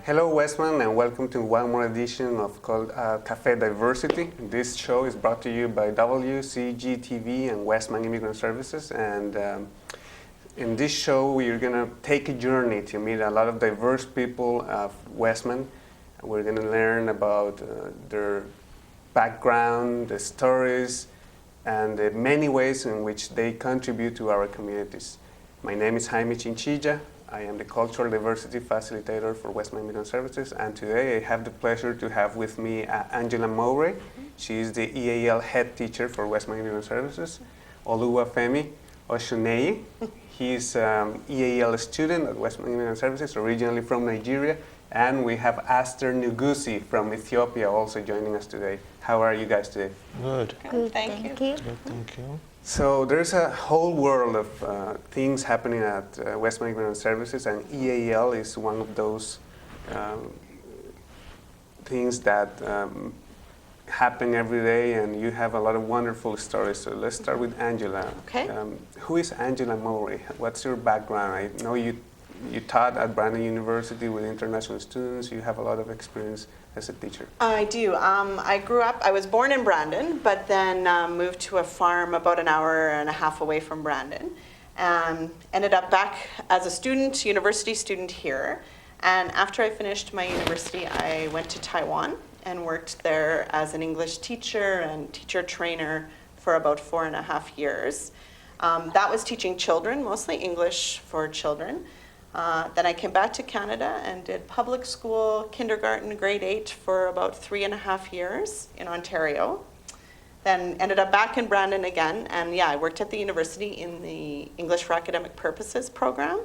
Hello Westman, and welcome to one more edition of called Cafe Diversity. This show is brought to you by WCGTV and Westman Immigrant Services, and in this show we are going to take a journey to meet a lot of diverse people of Westman. We're going to learn about their background, the stories, and the many ways in which they contribute to our communities. My name is Jaime Chinchilla. I am the Cultural Diversity Facilitator for Westman Immigrant Services, and today I have the pleasure to have with me Angela Mowry. She is the EAL head teacher for Westman Immigrant Services. Oluwafemi Oshuneye. He's EAL student at Westman Immigrant Services, originally from Nigeria. And we have Aster Nugusi from Ethiopia also joining us today. How are you guys today? Good. Good, thank you. Good, thank you. So there's a whole world of things happening at Westman Immigrant Services, and EAL is one of those things that happen every day, and you have a lot of wonderful stories. So let's start with Angela. Okay. Who is Angela Mowry? What's your background? I know you taught at Brandon University with international students. You have a lot of experience as a teacher. I do. I was born in Brandon, but then moved to a farm about an hour and a half away from Brandon. Ended up back as a student, university student here. And after I finished my university, I went to Taiwan and worked there as an English teacher and teacher trainer for about 4.5 years. That was teaching children, mostly English for children. Then I came back to Canada and did public school, kindergarten, grade 8 for about 3.5 years in Ontario. Then ended up back in Brandon again, and I worked at the university in the English for Academic Purposes program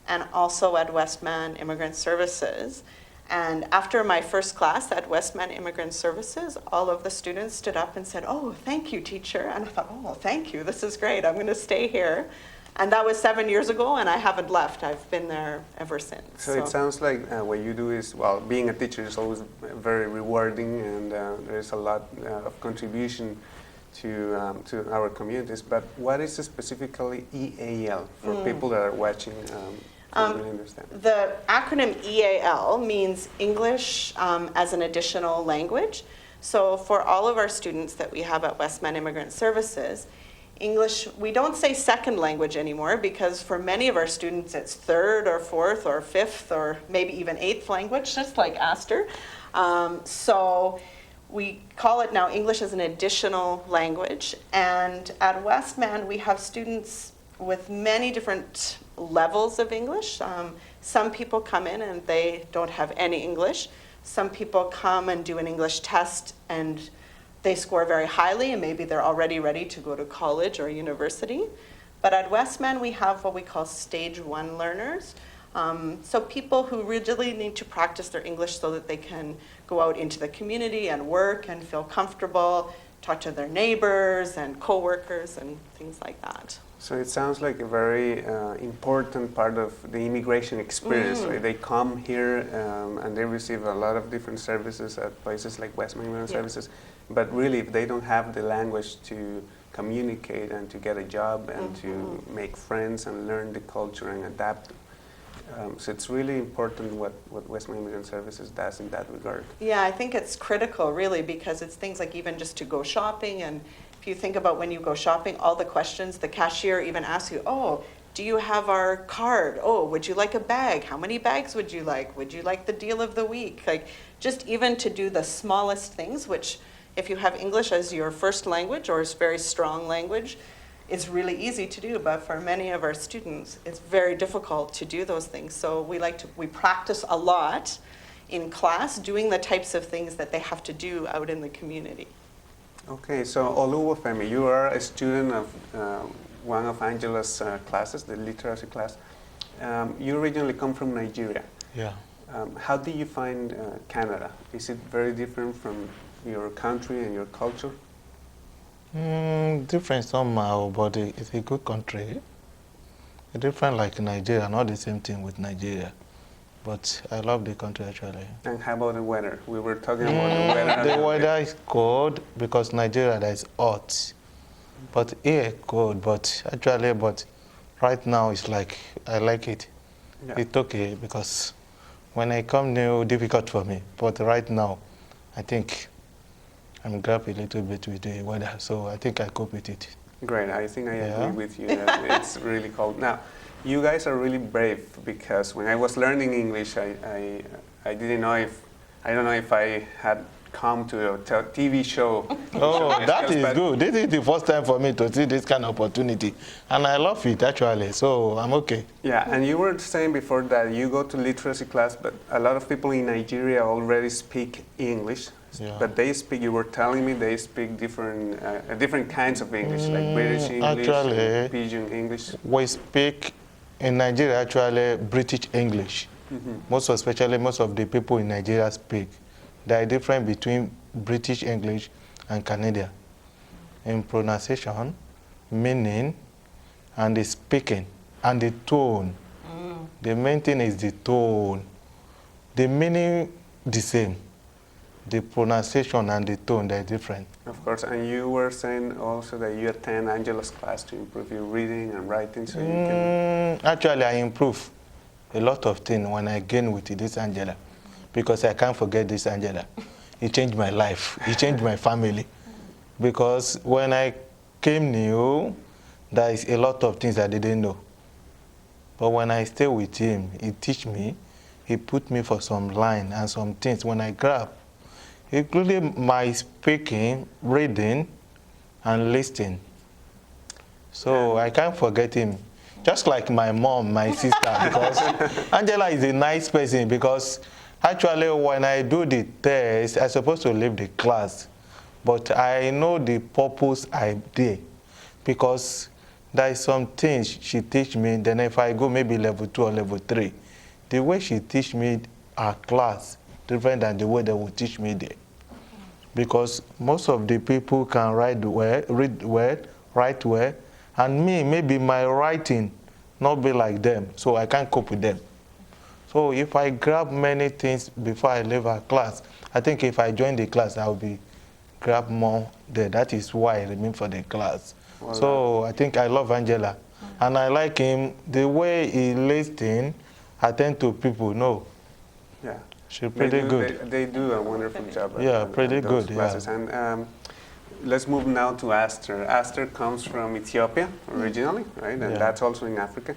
and also at Westman Immigrant Services. And after my first class at Westman Immigrant Services, all of the students stood up and said, "Oh, thank you, teacher." And I thought, "Oh, thank you, this is great, I'm going to stay here." And that was 7 years ago, and I haven't left. I've been there ever since. So it sounds like what you do is, well, being a teacher is always very rewarding, and there's a lot of contribution to our communities. But what is specifically EAL for people that are watching? Don't really understand. The acronym EAL means English as an additional language. So for all of our students that we have at Westman Immigrant Services, English, we don't say second language anymore, because for many of our students it's third or fourth or fifth or maybe even eighth language, just like Aster. So we call it now English as an additional language. And at Westman we have students with many different levels of English. Some people come in and they don't have any English. Some people come and do an English test and they score very highly, and maybe they're already ready to go to college or university. But at Westman, we have what we call stage 1 learners. So people who really need to practice their English so that they can go out into the community and work and feel comfortable, talk to their neighbors and coworkers and things like that. So it sounds like a very important part of the immigration experience. Right? They come here and they receive a lot of different services at places like Westman Immigrant Services. But really, if they don't have the language to communicate and to get a job and to make friends and learn the culture and adapt, so it's really important what Westman Immigrant Services does in that regard. Yeah, I think it's critical, really, because it's things like even just to go shopping. And if you think about when you go shopping, all the questions, the cashier even asks you, "Oh, do you have our card? Oh, would you like a bag? How many bags would you like? Would you like the deal of the week?" Like, just even to do the smallest things, which if you have English as your first language or as very strong language, it's really easy to do. But for many of our students, it's very difficult to do those things. So we practice a lot in class doing the types of things that they have to do out in the community. Okay, so Oluwafemi, you are a student of one of Angela's classes, the literacy class. You originally come from Nigeria. Yeah. How do you find Canada? Is it very different from your country and your culture? Different somehow, but it's a good country. Different like Nigeria, not the same thing with Nigeria. But I love the country actually. And how about the weather? We were talking about the weather. The weather is cold because Nigeria there is hot. But here cold, but right now it's like, I like it. Yeah. It's okay because When I come new, difficult for me. But right now, I think I'm grab a little bit with the weather, so I think I cope with it. Great. I think I Yeah. agree with you that it's really cold. Now, you guys are really brave because when I was learning English, I didn't know if, I don't know if I had come to a TV show. Oh, that is But- good. This is the first time for me to see this kind of opportunity. And I love it, actually, so I'm okay. Yeah, and you were saying before that you go to literacy class, but a lot of people in Nigeria already speak English. Yeah. But they speak, you were telling me they speak different kinds of English, like British English, actually, and Pidgin English. We speak in Nigeria, actually, British English. Most of the people in Nigeria speak. There are difference between British English and Canadian. In pronunciation, meaning, and the speaking, and the tone. The main thing is the tone. The meaning, the same. The pronunciation and the tone, they're different. Of course, and you were saying also that you attend Angela's class to improve your reading and writing, so you can... Actually, I improve a lot of things when I gain with this Angela, because I can't forget this Angela. It changed my life. It changed my family. Because when I came new, there is a lot of things I didn't know. But when I stay with him, he teach me, he put me for some line and some things when I grab, including my speaking, reading, and listening. So I can't forget him. Just like my mom, my sister, because Angela is a nice person, because actually when I do the test, I'm supposed to leave the class. But I know the purpose I did, because there is some things she teach me, then if I go maybe level 2 or level 3, the way she teach me our class, different than the way they will teach me there. Because most of the people can write well, read well, write well, and me, maybe my writing not be like them, so I can't cope with them. So if I grab many things before I leave our class, I think if I join the class, I'll be grab more there. That is why I remain for the class. Well, so I think I love Angela, and I like him, the way he listens, attend to people, no. Yeah. She's pretty good. They do a wonderful job. Yeah, at pretty those good, classes. yeah. And let's move now to Aster. Aster comes from Ethiopia originally, right? And Yeah. that's also in Africa.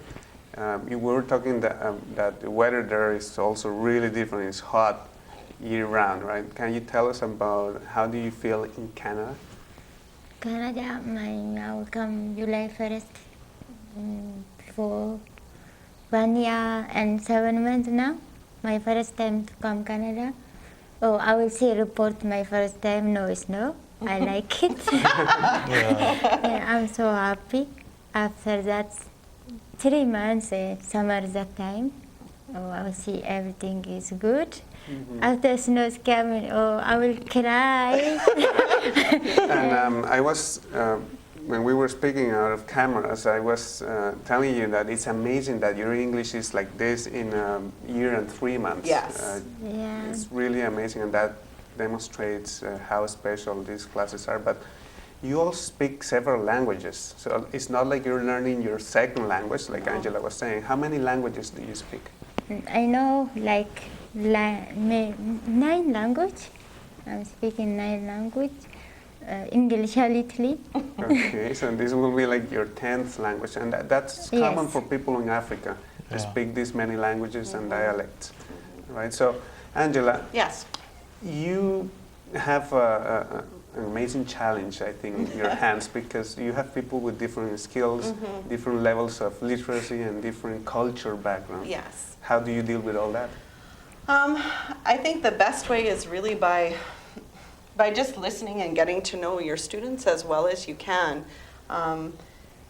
You were talking that the weather there is also really different. It's hot year-round, right? Can you tell us about how do you feel in Canada? Canada, I will come July 1st for 1 year and 7 months now. My first time to come Canada. Oh, I will say report my first time. No snow. I like it. Yeah, I'm so happy. After that, 3 months summer that time. Oh, I will see everything is good. After snow is coming, oh, I will cry. And I was, when we were speaking out of cameras, I was telling you that it's amazing that your English is like this in a year and 3 months. Yes. Yeah. It's really amazing, and that demonstrates how special these classes are. But you all speak several languages, so it's not like you're learning your second language, like Angela was saying. How many languages do you speak? I know like 9 language. I'm speaking 9 language. English a little. Okay, so this will be like your 10th language, and that's common Yes. for people in Africa to Yeah. speak these many languages and dialects, right? So, Angela, Yes. you have an amazing challenge, I think, in your hands, because you have people with different skills, different levels of literacy, and different culture background. Yes. How do you deal with all that? I think the best way is really by just listening and getting to know your students as well as you can.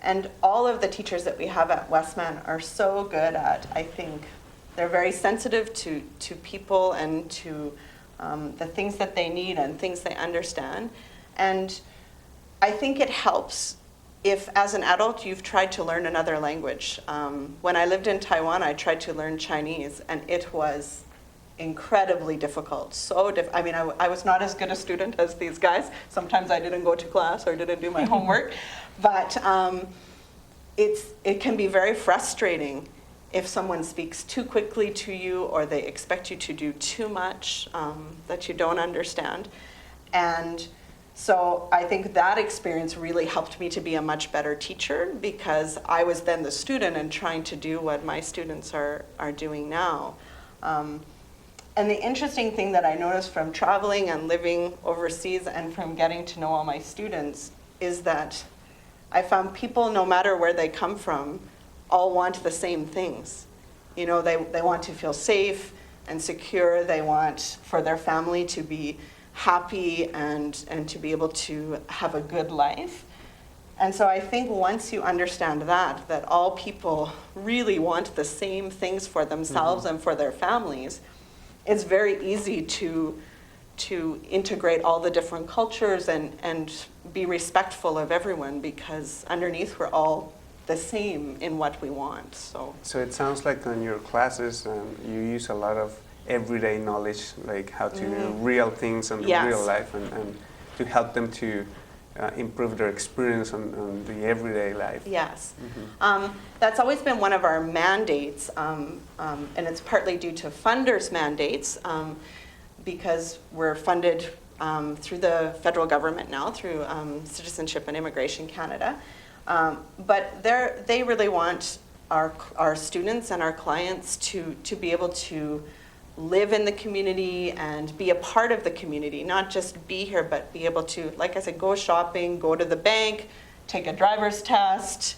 And all of the teachers that we have at Westman are so good at, I think, they're very sensitive to people and to the things that they need and things they understand. And I think it helps if, as an adult, you've tried to learn another language. When I lived in Taiwan, I tried to learn Chinese, and it was incredibly difficult. I mean, I was not as good a student as these guys. Sometimes I didn't go to class or didn't do my homework. But it can be very frustrating if someone speaks too quickly to you or they expect you to do too much that you don't understand. And so I think that experience really helped me to be a much better teacher, because I was then the student and trying to do what my students are doing now. And the interesting thing that I noticed from traveling and living overseas and from getting to know all my students is that I found people, no matter where they come from, all want the same things. You know, they want to feel safe and secure. They want for their family to be happy and to be able to have a good life. And so I think once you understand that all people really want the same things for themselves and for their families, it's very easy to integrate all the different cultures and be respectful of everyone, because underneath we're all the same in what we want. So it sounds like in your classes you use a lot of everyday knowledge, like how to do real things in real life, and to help them to improve their experience on the everyday life. Yes. That's always been one of our mandates, and it's partly due to funders' mandates, because we're funded through the federal government now, through Citizenship and Immigration Canada. But they really want our students and our clients to be able to live in the community and be a part of the community, not just be here, but be able to, like I said, go shopping, go to the bank, take a driver's test.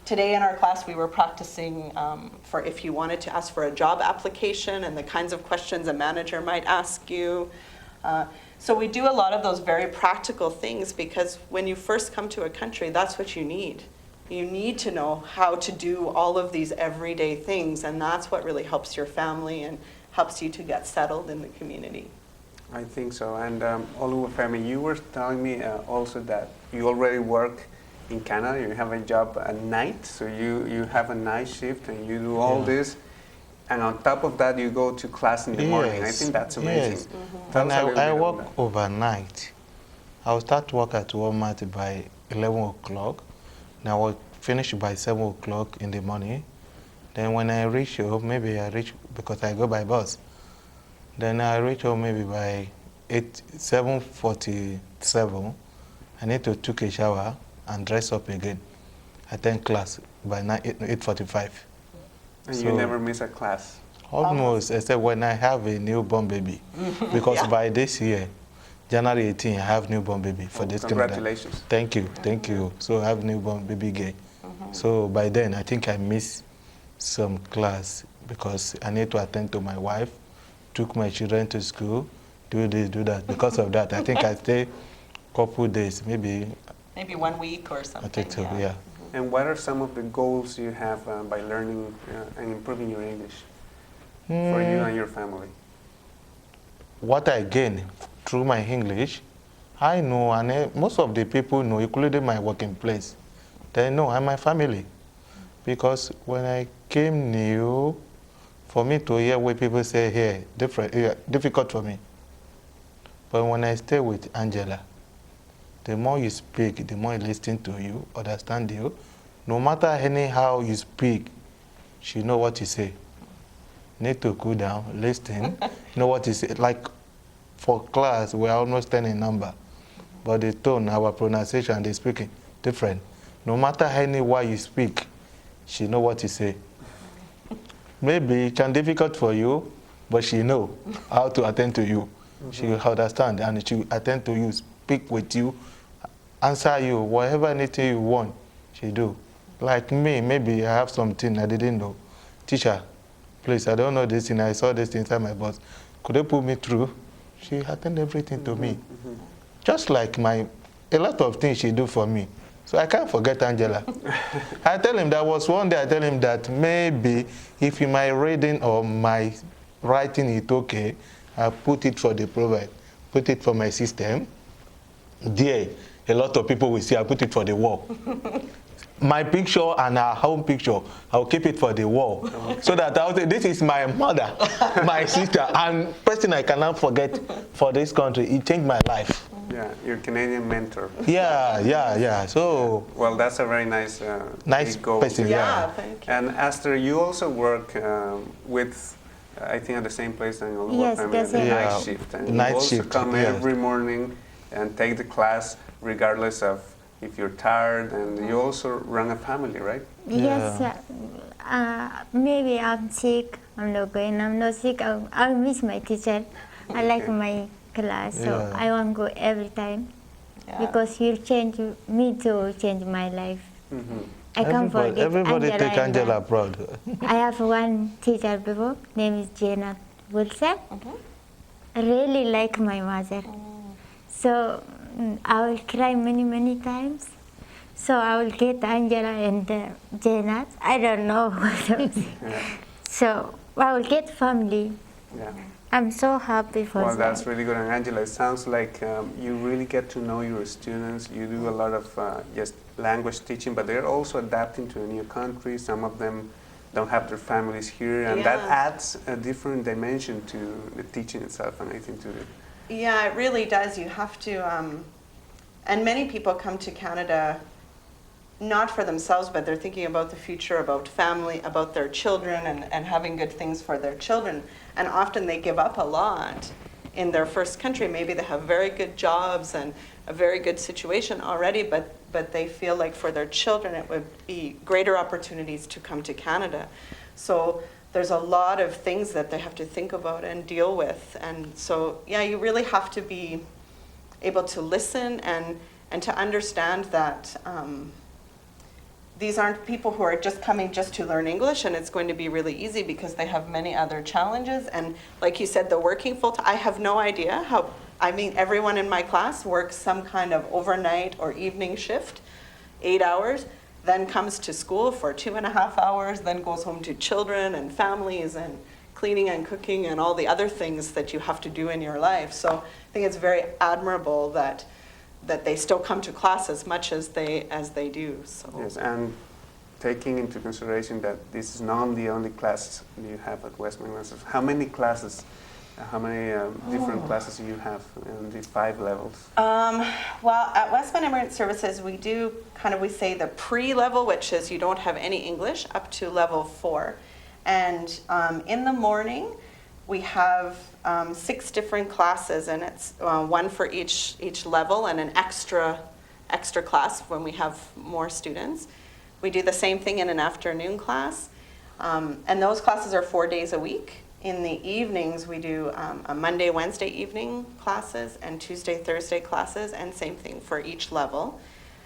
Today in our class we were practicing for if you wanted to ask for a job application and the kinds of questions a manager might ask you. So we do a lot of those very practical things, because when you first come to a country, that's what you need. You need to know how to do all of these everyday things, and that's what really helps your family and helps you to get settled in the community. I think so. And Oluwafemi, you were telling me also that you already work in Canada. You have a job at night, so you have a night shift and you do all this. And on top of that, you go to class in the morning. I think that's amazing. Yes. And I work overnight. I'll start work at Walmart by 11 o'clock. Now I will finish by 7 o'clock in the morning. Then when I reach home, maybe I reach, because I go by bus, then I reach home maybe by 7:47. I need to take a shower and dress up again. Attend class by 8:45. And so you never miss a class? Almost, except when I have a newborn baby. Because by this year, January 18, I have newborn baby for this congratulations. Canada. Thank you. So I have newborn baby girl. So by then, I think I miss some class because I need to attend to my wife, took my children to school, do this, do that. Because of that, I think I stay a couple days, maybe 1 week or something. I think so, yeah. And what are some of the goals you have by learning and improving your English for you and your family? What I gain through my English, I know, and most of the people know, including my working place, they know I'm my family. Because when I came new, for me to hear what people say here, difficult for me. But when I stay with Angela, the more you speak, the more I listen to you, understand you. No matter anyhow you speak, she know what you say. Need to cool down, listen, know what you say. Like for class, we're almost 10 in number. But the tone, our pronunciation, the speaking, different. No matter any way you speak, she know what you say. Maybe it can be difficult for you, but she know how to attend to you. She will understand and she will attend to you, speak with you, answer you, whatever anything you want, she do. Like me, maybe I have something I didn't know. Teacher, please, I don't know this thing, I saw this inside my box. Could you put me through? She attend everything to me. Just like a lot of things she do for me. So I can't forget Angela. I tell him that was one day I tell him that maybe if my reading or my writing is okay, I put it for the proverb, put it for my system. There, a lot of people will see I put it for the wall. My picture and our home picture, I'll keep it for the wall. So that I'll say, this is my mother, my sister, and person I cannot forget for this country. It changed my life. Yeah, your Canadian mentor. Yeah. So Well, that's a very nice, nice goal. person. Yeah. Thank you. And Esther, you also work with, I think, at the same place in the Yes, family, the at the same. night Yeah, shift. And night you also shift, come yes. every morning and take the class, regardless of if you're tired. And you also run a family, right? Yes, maybe I'm sick, I'm not going, I'm not sick, I'll miss my teacher. I like Okay. my class, so Yeah. I want to go every time Yeah. because he'll change me to change my life. Mm-hmm. I can't forget Everybody Angela take and, Angela abroad. I have one teacher before, name is Jenna Wilson. I really like my mother. So I will cry many times. So I will get Angela and Jenna. I don't know what else. Yeah. So I will get family. Yeah. I'm so happy for Well, that. that's really good. And Angela, it sounds like you really get to know your students. You do a lot of just language teaching, but they're also adapting to a new country. Some of them don't have their families here, and that Yeah. adds a different dimension to the teaching itself, and I think to the Yeah, it really does. You have to, and many people come to Canada not for themselves, but they're thinking about the future, about family, about their children, and having good things for their children. And often they give up a lot in their first country. Maybe they have very good jobs and a very good situation already, but they feel like for their children it would be greater opportunities to come to Canada. So there's a lot of things that they have to think about and deal with. And so, yeah, you really have to be able to listen and to understand that these aren't people who are just coming just to learn English, and it's going to be really easy because they have many other challenges. And like you said, the working full-time, I have no idea how, I mean, everyone in my class works some kind of overnight or evening shift, 8 hours, then comes to school for 2.5 hours, then goes home to children and families and cleaning and cooking and all the other things that you have to do in your life. So I think it's very admirable that they still come to class as much as they do. So. yes, and taking into consideration that this is not the only class you have at Westman Immigrant Services. How many classes? How many different classes do you have in the 5 levels? Well, at Westman Immigrant Services, we do we say the pre-level, which is you don't have any English, up to level 4. And in the morning, we have 6 different classes, and it's one for each level and an extra class when we have more students. We do the same thing in an afternoon class, and those classes are 4 days a week. In the evenings, we do a Monday, Wednesday evening classes and Tuesday, Thursday classes, and same thing for each level.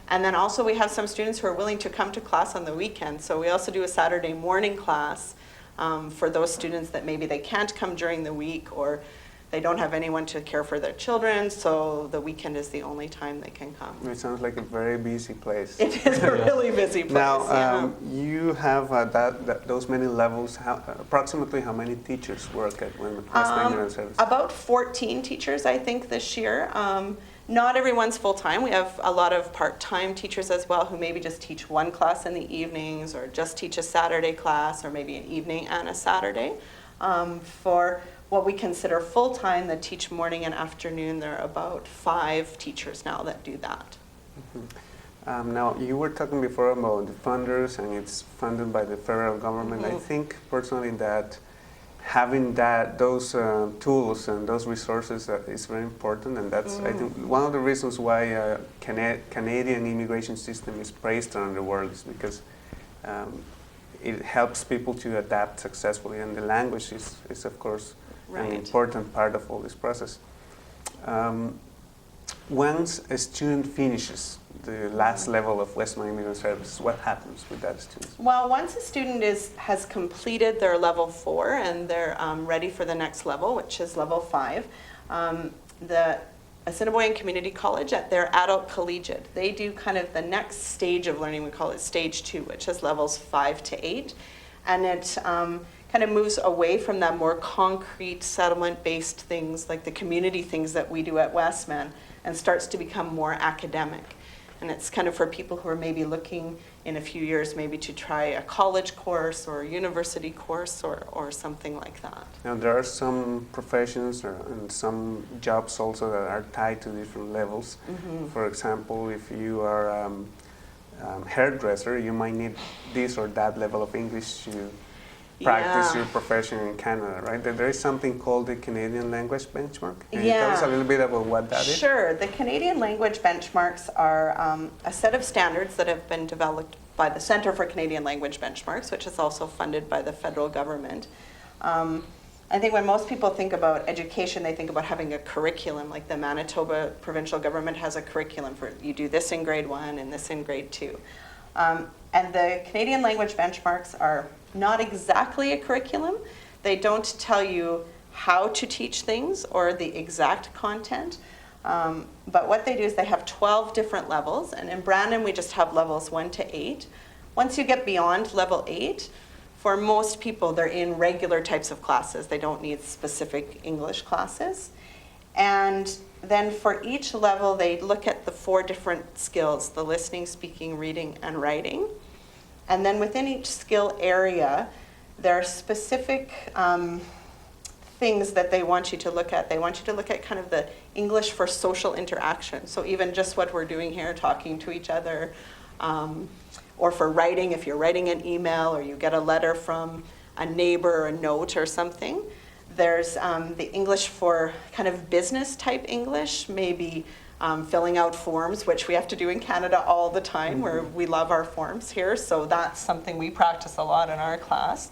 And then also we have some students who are willing to come to class on the weekend. So we also do a Saturday morning class for those students that maybe they can't come during the week, or they don't have anyone to care for their children, so the weekend is the only time they can come. It sounds like a very busy place. It is a really busy place. Now, you have those many levels. Approximately how many teachers work at Westman Immigrant Services? About 14 teachers, I think, this year. Not everyone's full-time. We have a lot of part-time teachers as well who maybe just teach one class in the evenings, or just teach a Saturday class, or maybe an evening and a Saturday. For what we consider full-time that teach morning and afternoon, there are about 5 teachers now that do that. Mm-hmm. Now, you were talking before about the funders, and it's funded by the federal government. Mm-hmm. I think personally that having those tools and those resources is very important, and that's I think one of the reasons why Canadian immigration system is praised around the world is because it helps people to adapt successfully, and the language is of course an important part of all this process. Once a student finishes the last level of Westman Immigrant Services, what happens with that student? Well, once a student has completed their level 4 and they're ready for the next level, which is level 5, the Assiniboine Community College at their adult collegiate, they do kind of the next stage of learning. We call it stage 2, which is levels 5 to 8, and it kind of moves away from that more concrete settlement-based things like the community things that we do at Westman, and starts to become more academic. And it's kind of for people who are maybe looking in a few years maybe to try a college course or a university course or something like that. Now, there are some professions and some jobs also that are tied to different levels. For example, if you are hairdresser, you might need this or that level of English to practice your profession in Canada, right? There is something called the Canadian Language Benchmark. Can you tell us a little bit about what that is? Sure. The Canadian Language Benchmarks are a set of standards that have been developed by the Centre for Canadian Language Benchmarks, which is also funded by the federal government. I think when most people think about education, they think about having a curriculum, like the Manitoba provincial government has a curriculum for you do this in grade 1 and this in grade 2. And the Canadian Language Benchmarks are not exactly a curriculum. They don't tell you how to teach things or the exact content. But what they do is they have 12 different levels. And in Brandon, we just have levels 1 to 8. Once you get beyond level 8, for most people, they're in regular types of classes. They don't need specific English classes. And then for each level, they look at the 4 different skills, the listening, speaking, reading, and writing. And then within each skill area, there are specific things that they want you to look at. They want you to look at kind of the English for social interaction. So even just what we're doing here, talking to each other, or for writing, if you're writing an email or you get a letter from a neighbor or a note or something. There's the English for kind of business type English, maybe filling out forms, which we have to do in Canada all the time, where we love our forms here. So that's something we practice a lot in our class.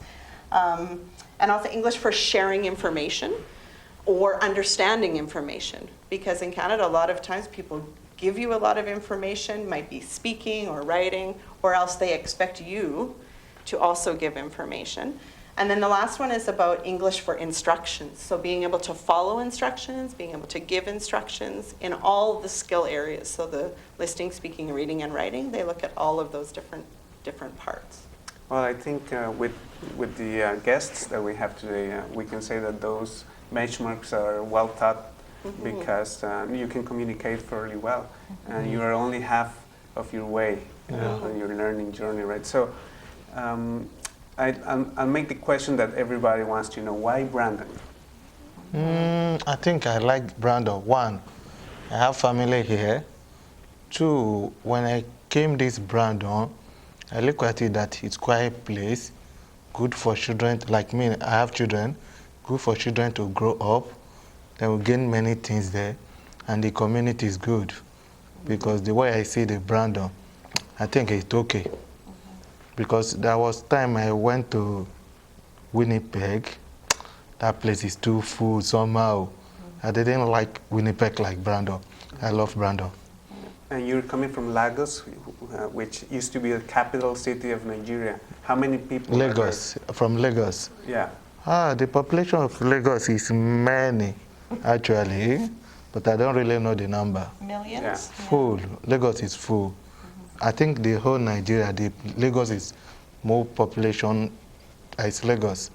And also English for sharing information or understanding information. Because in Canada, a lot of times people give you a lot of information, might be speaking or writing, or else they expect you to also give information. And then the last one is about English for instructions. So being able to follow instructions, being able to give instructions in all the skill areas. So the listening, speaking, reading, and writing, they look at all of those different parts. Well, I think with the guests that we have today, we can say that those benchmarks are well taught because you can communicate fairly well. And you are only half of your way on your learning journey, right? So I'll make the question that everybody wants to know. Why Brandon? I think I like Brandon. 1, I have family here. 2, when I came this Brandon, I look at it that it's quiet place, good for children. Like me, I have children, good for children to grow up. They will gain many things there, and the community is good. Because the way I see the Brandon, I think it's okay. Because there was time I went to Winnipeg. That place is too full somehow. I didn't like Winnipeg like Brandon. I love Brandon. And you're coming from Lagos, which used to be the capital city of Nigeria. How many people? Lagos, from Lagos. Yeah. The population of Lagos is many, actually, but I don't really know the number. Millions? Yeah. Full. Lagos is full. I think the whole Nigeria, Lagos is more population as Lagos.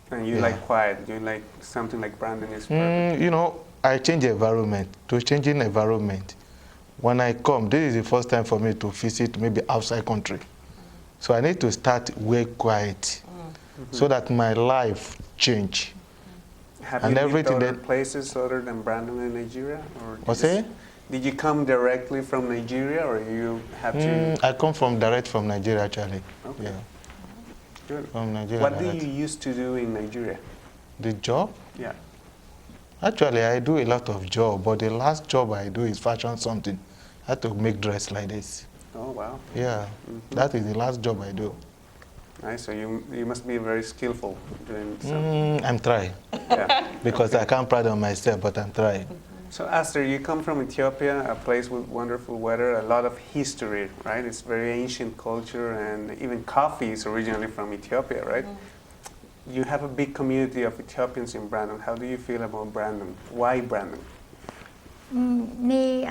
And you like quiet. You like something like Brandon is perfect. You know, I change environment. To changing environment, when I come, this is the first time for me to visit maybe outside country. So I need to start way quiet so that my life change. Have and you everything lived other that places other than Brandon in Nigeria? Or What's it? Did you come directly from Nigeria, or you have to? I come from direct from Nigeria, actually. Okay. Yeah. Good. From Nigeria. What do direct. you used to do in Nigeria? The job? Yeah. Actually, I do a lot of job, but the last job I do is fashion something. I had to make dress like this. Oh wow. Yeah, that is the last job I do. Nice. So you must be very skillful doing something. I'm trying Yeah. because I can't pride on myself, but I'm trying. So Aster, you come from Ethiopia, a place with wonderful weather, a lot of history, right? It's very ancient culture, and even coffee is originally from Ethiopia, right? You have a big community of Ethiopians in Brandon. How do you feel about Brandon? Why Brandon? Me,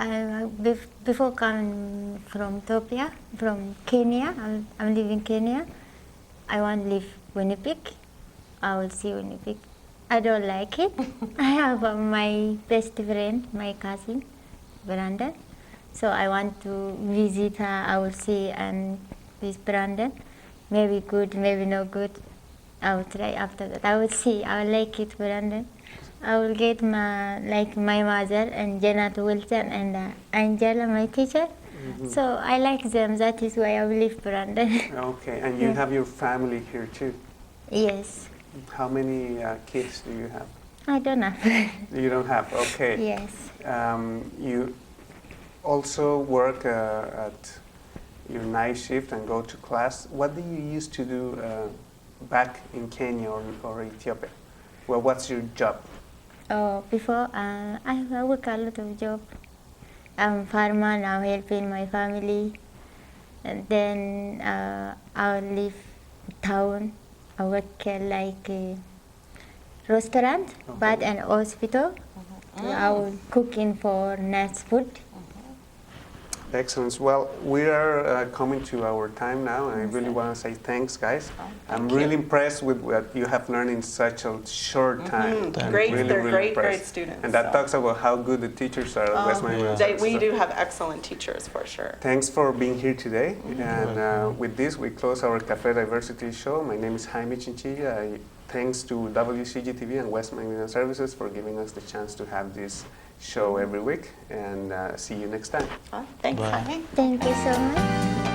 before coming from Ethiopia, from Kenya, I'm living in Kenya. I want to live Winnipeg. I will see Winnipeg. I don't like it. I have my best friend, my cousin, Brandon. So I want to visit her. I will see and this Brandon. Maybe good, maybe not good. I will try after that. I will see. I will like it, Brandon. I will get my mother and Janet Wilson and Angela, my teacher. So I like them. That is why I will leave Brandon. Okay, and you have your family here too. Yes. How many kids do you have? I don't know. You don't have, okay. Yes. You also work at your night shift and go to class. What do you used to do back in Kenya or Ethiopia? Well, what's your job? Oh, before I work a lot of job. I'm farmer now, helping my family. And then I live town. I work like a restaurant, but an hospital. I will cooking for nice food. Excellent. Well, we are coming to our time now, and I really want to say thanks, guys. I'm really impressed with what you have learned in such a short time. Great, Really, they're really great, impressed. great students. And that so. talks about how good the teachers are at Westman Immigrant Services. We do have excellent teachers for sure. Thanks for being here today. And with this, we close our Cafe Diversity show. My name is Jaime Chinchilla. Thanks to WCGTV and Westman Immigrant Services for giving us the chance to have this show every week. And see you next time. Thanks, Bye. Jaime. Thank you so much.